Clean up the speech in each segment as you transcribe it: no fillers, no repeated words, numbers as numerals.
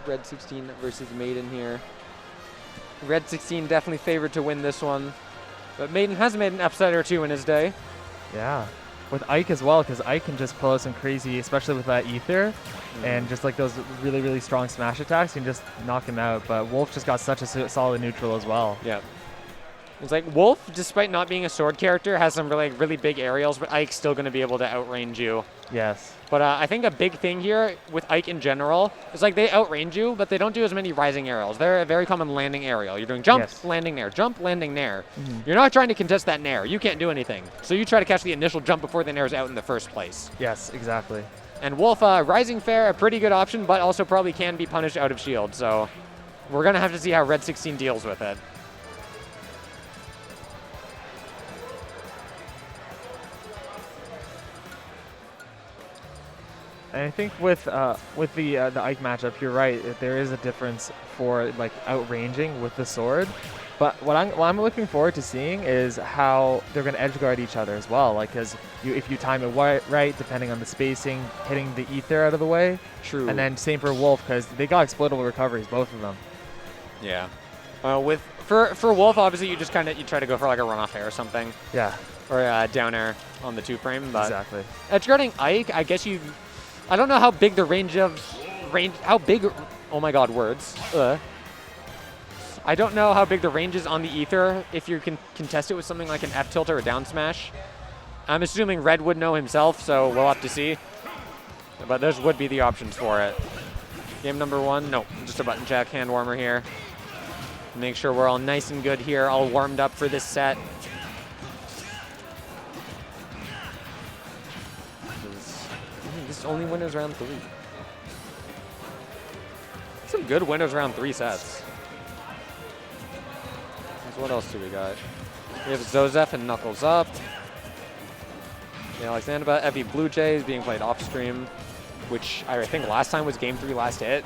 Red16 versus maidan here. Red16 definitely favored to win this one, but maidan has made an upset or two in his day. Yeah, with Ike as well, because Ike can just pull out some crazy, especially with that ether, and just like those really, really strong smash attacks, you can just knock him out. But Wolf just got such a solid neutral as well. Yeah. It's like Wolf, despite not being a sword character, has some really big aerials, but Ike's still going to be able to outrange you. Yes. But I think a big thing here with Ike in general is like they outrange you, but they don't do as many rising aerials. They're a very common landing aerial. You're doing jump, landing nair, jump, landing nair. You're not trying to contest that nair. You can't do anything. So you try to catch the initial jump before the nair is out in the first place. Yes, exactly. And Wolf, rising fair, a pretty good option, but also probably can be punished out of shield. So we're going to have to see how Red16 deals with it. And I think with the Ike matchup, you're right. There is a difference for like outranging with the sword. But what I'm looking forward to seeing is how they're going to edge guard each other as well. Like, because if you time it right, depending on the spacing, hitting the ether out of the way. True. And then same for Wolf, because they got exploitable recoveries, both of them. Yeah. For Wolf, obviously you just try to go for like a runoff air or something. Yeah. Or a down air on the 2-frame. But exactly. Edge guarding Ike, I guess I don't know how big the how big, oh my god, words. I don't know how big the range is on the ether if you can contest it with something like an F tilt or a down smash. I'm assuming Red would know himself, so we'll have to see. But those would be the options for it. Game number 1, no, just a button check, hand warmer here. Make sure we're all nice and good here, all warmed up for this set. This only winners round 3. Some good winners round 3 sets. So what else do we got? We have Zozef and Knuckles up. Alexandra, Evie Blue Jays being played off stream, which I think last time was game 3 last hit.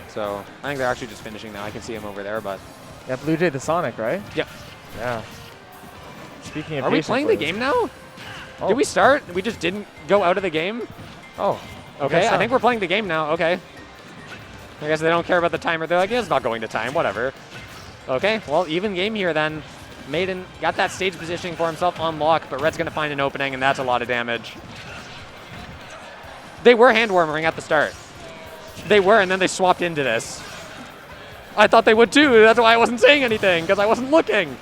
So I think they're actually just finishing now. I can see him over there, but. Yeah, Blue Jay the Sonic, right? Yep. Yeah. Speaking of Are we playing the game now? Oh. Did we start? We just didn't go out of the game? Oh. Okay, I think we're playing the game now. Okay. I guess they don't care about the timer. They're like, yeah, it's not going to time, whatever. Okay, well, even game here then. maidan got that stage positioning for himself on lock, but Red's going to find an opening, and that's a lot of damage. They were hand warming at the start. They were, and then they swapped into this. I thought they would too. That's why I wasn't saying anything, because I wasn't looking.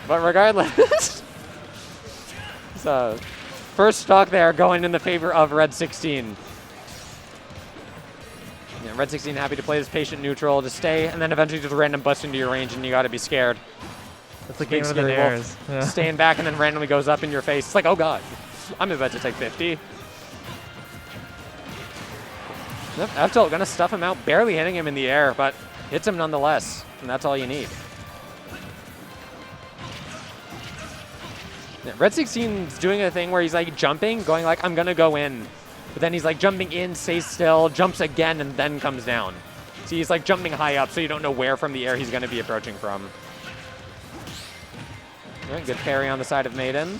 But regardless, so first stock there going in the favor of Red16. Yeah, Red16 happy to play this patient neutral to stay, and then eventually just random bust into your range, and you got to be scared. That's the game of the airs. Yeah. Staying back and then randomly goes up in your face. It's like, oh god, I'm about to take 50. Yep, F-tilt gonna stuff him out, barely hitting him in the air, but hits him nonetheless, and that's all you need. Yeah, Red16's doing a thing where he's like jumping, going like, I'm gonna go in. But then he's like jumping in, stays still, jumps again, and then comes down. See, he's like jumping high up, so you don't know where from the air he's gonna be approaching from. Right, good parry on the side of maidan.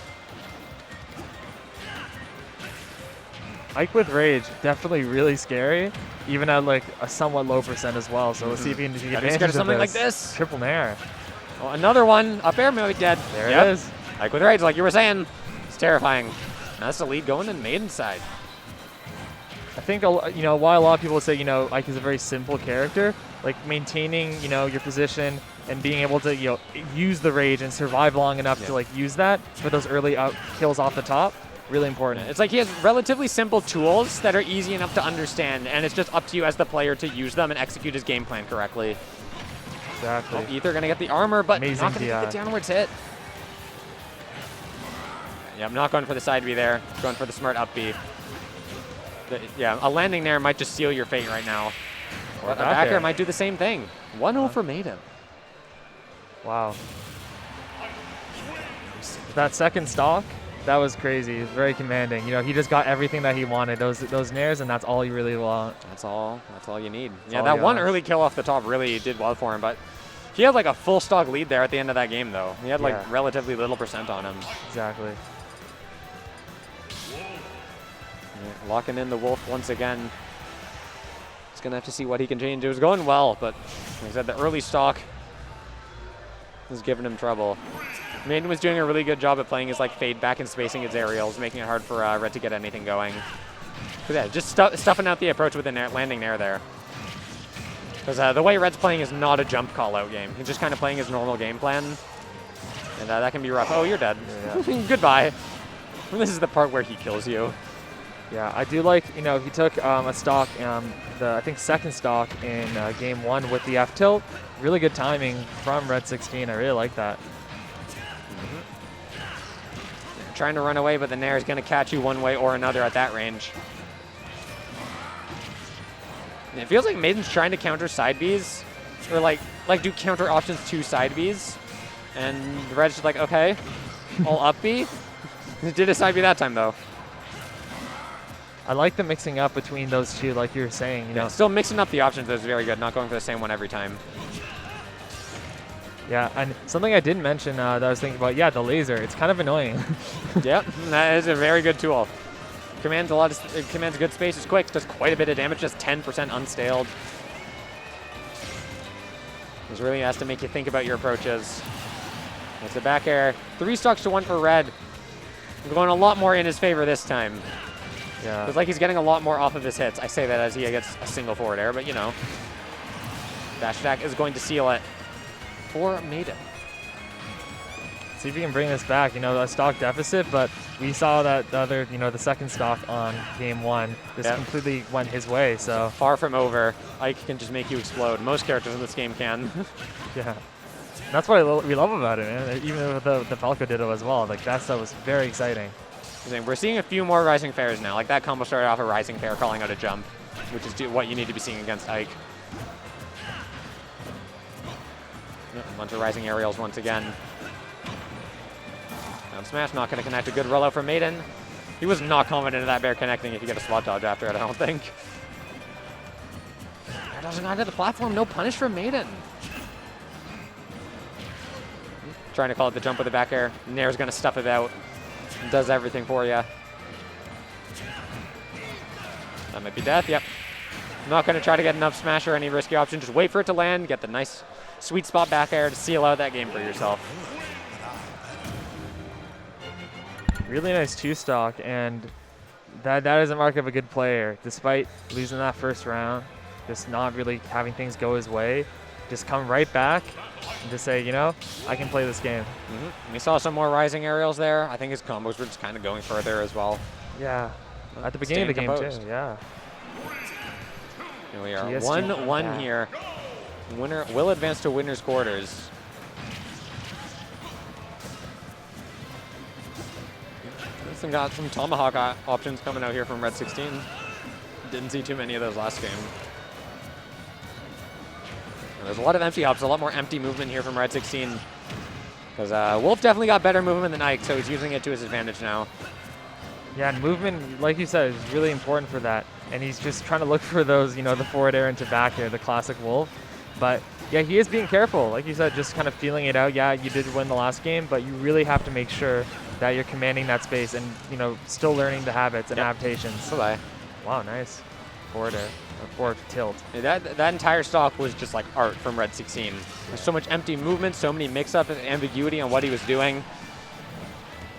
Ike with Rage, definitely really scary, even at like a somewhat low percent as well. So we'll see if he can take advantage of something like this. Triple nair. Oh, another one. Up air, maybe dead. There it is. Ike with Rage, like you were saying. It's terrifying. That's the lead going in maidan's side. I think, you know, while a lot of people say, you know, Ike is a very simple character, like maintaining, you know, your position and being able to, you know, use the Rage and survive long enough to like use that for those early kills off the top. Really important. It's like he has relatively simple tools that are easy enough to understand, and it's just up to you as the player to use them and execute his game plan correctly. Exactly. Oh, Ether gonna get the armor, but amazing not gonna get the downwards hit. Yeah, I'm not going for the side B there. Going for the smart up B. Yeah, a landing there might just seal your fate right now. Or a backer might do the same thing. 1-0 for maidan. Wow. That second stock, that was crazy. It was very commanding. You know, he just got everything that he wanted. Those nairs, and that's all you really want. That's all you need. Yeah, that one early kill off the top really did well for him, but he had like a full stock lead there at the end of that game, though. He had like relatively little percent on him. Exactly. Locking in the Wolf once again. He's going to have to see what he can change. It was going well, but like I said, the early stock was giving him trouble. Maiden was doing a really good job at playing his like fade back and spacing his aerials, making it hard for Red to get anything going. But yeah, just stuffing out the approach with the landing nair there. Because the way Red's playing is not a jump call-out game. He's just kind of playing his normal game plan. And that can be rough. Oh, you're dead. Yeah. Goodbye. This is the part where he kills you. Yeah, I do like, you know, he took a stock, I think second stock in game 1 with the F tilt. Really good timing from Red16. I really like that. Trying to run away, but the nair is going to catch you one way or another at that range. And it feels like Maiden's trying to counter side Bs, or like do counter options to side Bs. And Red's just like, okay, I'll up B. Did a side B that time, though. I like the mixing up between those two, like you were saying. You know, still mixing up the options is very good, not going for the same one every time. Yeah, and something I didn't mention that I was thinking about, yeah, the laser. It's kind of annoying. Yep, that is a very good tool. Commands commands good space, is quick, does quite a bit of damage, just 10% unstaled. This really has to make you think about your approaches. It's a back air. 3 stocks to 1 for Red. We're going a lot more in his favor this time. Yeah. It's like he's getting a lot more off of his hits. I say that as he gets a single forward air, but you know. Dash attack is going to seal it for Maiden. See if he can bring this back. You know, a stock deficit, but we saw that the other, you know, the second stock on game 1 just completely went his way. So far from over. Ike can just make you explode. Most characters in this game can. Yeah. And that's what we love about it, man. Even with the Falco Ditto as well. Like, that stuff was very exciting. We're seeing a few more rising fairs now. Like that combo started off a rising fair calling out a jump, which is what you need to be seeing against Ike. A bunch of rising aerials once again. Down smash, not going to connect. A good rollout from Maiden. He was not confident in that bear connecting if you get a slot dodge after it, I don't think. Bear doesn't go to the platform. No punish from Maiden. Trying to call it the jump with the back air. Nair's going to stuff it out. Does everything for you. That might be death, yep. Not going to try to get enough smash or any risky option. Just wait for it to land, get the nice sweet spot back air to seal out that game for yourself. Really nice 2-stock, and that is a mark of a good player. Despite losing that first round, just not really having things go his way, just come right back and just say, you know, I can play this game. We saw some more rising aerials there. I think his combos were just kind of going further as well. Yeah, at the beginning of the game too, yeah. Here we are, 1-1 here. Winner will advance to winner's quarters. This got some tomahawk options coming out here from Red16. Didn't see too many of those last game. There's a lot of empty hops, a lot more empty movement here from Red16. Because Wolf definitely got better movement than Ike, so he's using it to his advantage now. Yeah, and movement, like you said, is really important for that. And he's just trying to look for those, you know, the forward air into back air, the classic Wolf. But yeah, he is being careful. Like you said, just kind of feeling it out. Yeah, you did win the last game, but you really have to make sure that you're commanding that space and, you know, still learning the habits and adaptations. Bye-bye. Wow, nice. Forward air. Forward tilt. Yeah, that entire stock was just like art from Red16. There's so much empty movement, so many mix-up and ambiguity on what he was doing.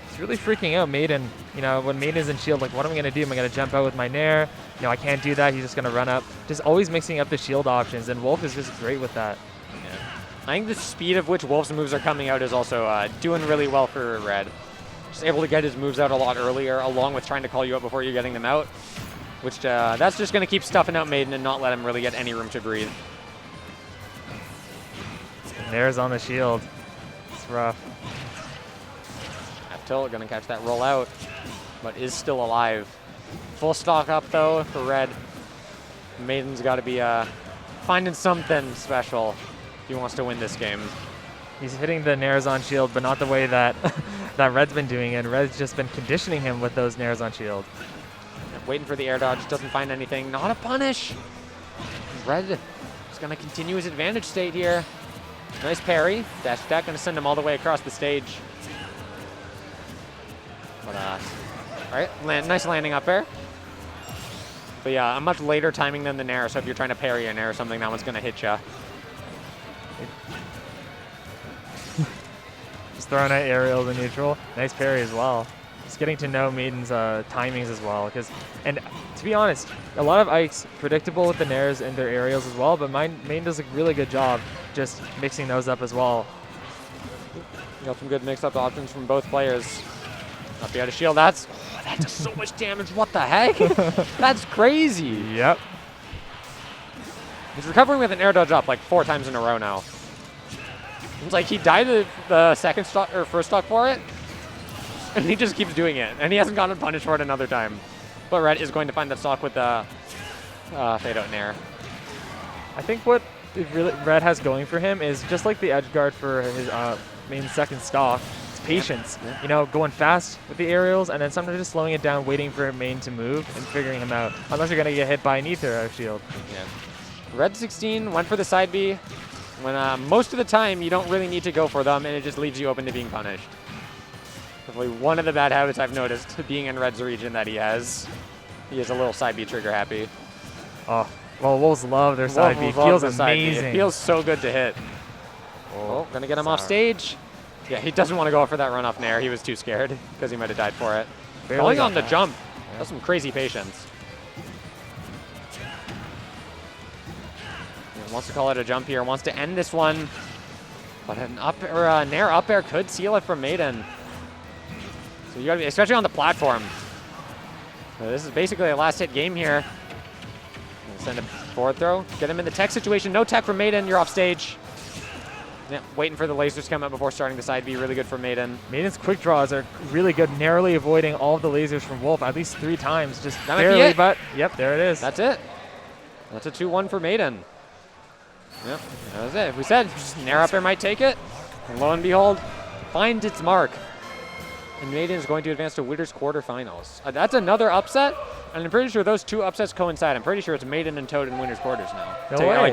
It's really freaking out Maiden. You know, when Maiden is in shield, like, what am I going to do? Am I going to jump out with my nair? You know, I can't do that. He's just going to run up. Just always mixing up the shield options, and Wolf is just great with that. Yeah. I think the speed of which Wolf's moves are coming out is also doing really well for Red. Just able to get his moves out a lot earlier, along with trying to call you out before you're getting them out. Which, that's just going to keep stuffing out Maiden and not let him really get any room to breathe. Nair's on the shield. It's rough. F tilt, going to catch that roll out, but is still alive. Full stock up, though, for Red. Maiden's got to be finding something special if he wants to win this game. He's hitting the nairs on shield, but not the way that, that Red's been doing it. Red's just been conditioning him with those nairs on shield. Waiting for the air dodge, doesn't find anything. Not a punish. Red is going to continue his advantage state here. Nice parry. Dash attack going to send him all the way across the stage. But, all right, nice landing up air. But yeah, I'm much later timing than the Nair, so if you're trying to parry a Nair or something, that one's going to hit you. Just throwing out aerial to neutral. Nice parry as well. Just getting to know Maiden's timings as well. And to be honest, a lot of Ike's predictable with the Nairs and their aerials as well, but Maiden does a really good job just mixing those up as well. Got some good mix-up options from both players. Up behind a shield, that does so much damage. What the heck? That's crazy. Yep. He's recovering with an air dodge up like 4 times in a row now. It's like he died the second stock or first stock for it, and he just keeps doing it, and he hasn't gotten punished for it another time. But Red is going to find that stock with the fade out Nair. I think what Red has going for him is just like the edge guard for his main second stock. It's patience. Yeah. You know, going fast with the aerials, and then sometimes just slowing it down, waiting for main to move, and figuring him out. Unless you're gonna get hit by an ether out of shield. Yeah. Red16 went for the side B. When most of the time you don't really need to go for them, and it just leaves you open to being punished. Definitely one of the bad habits I've noticed being in Red's region that he has. He is a little side B trigger happy. Oh, well, Wolves love their side B. It feels amazing. It feels so good to hit. Oh, gonna get him off stage. Yeah, he doesn't want to go for that run off Nair. He was too scared because he might have died for it. Going on the jump. Yeah. That's some crazy patience. Wants to call it a jump here, wants to end this one, but an up or a Nair up air could seal it from Maiden. So you gotta be, especially on the platform. So this is basically a last hit game here. Send a forward throw, get him in the tech situation. No tech from Maiden, you're off stage. Yeah, waiting for the lasers to come out before starting the side B, really good for Maiden. Maiden's quick draws are really good, narrowly avoiding all of the lasers from Wolf at least 3 times, just that barely, but yep, there it is. That's it. That's a 2-1 for Maiden. Yep, that was it. If we said Nair up air might take it, and lo and behold, finds its mark. And Maiden is going to advance to Winners quarterfinals. That's another upset, and I'm pretty sure those 2 upsets coincide. I'm pretty sure it's Maiden and Toad in Winners quarters now. No way.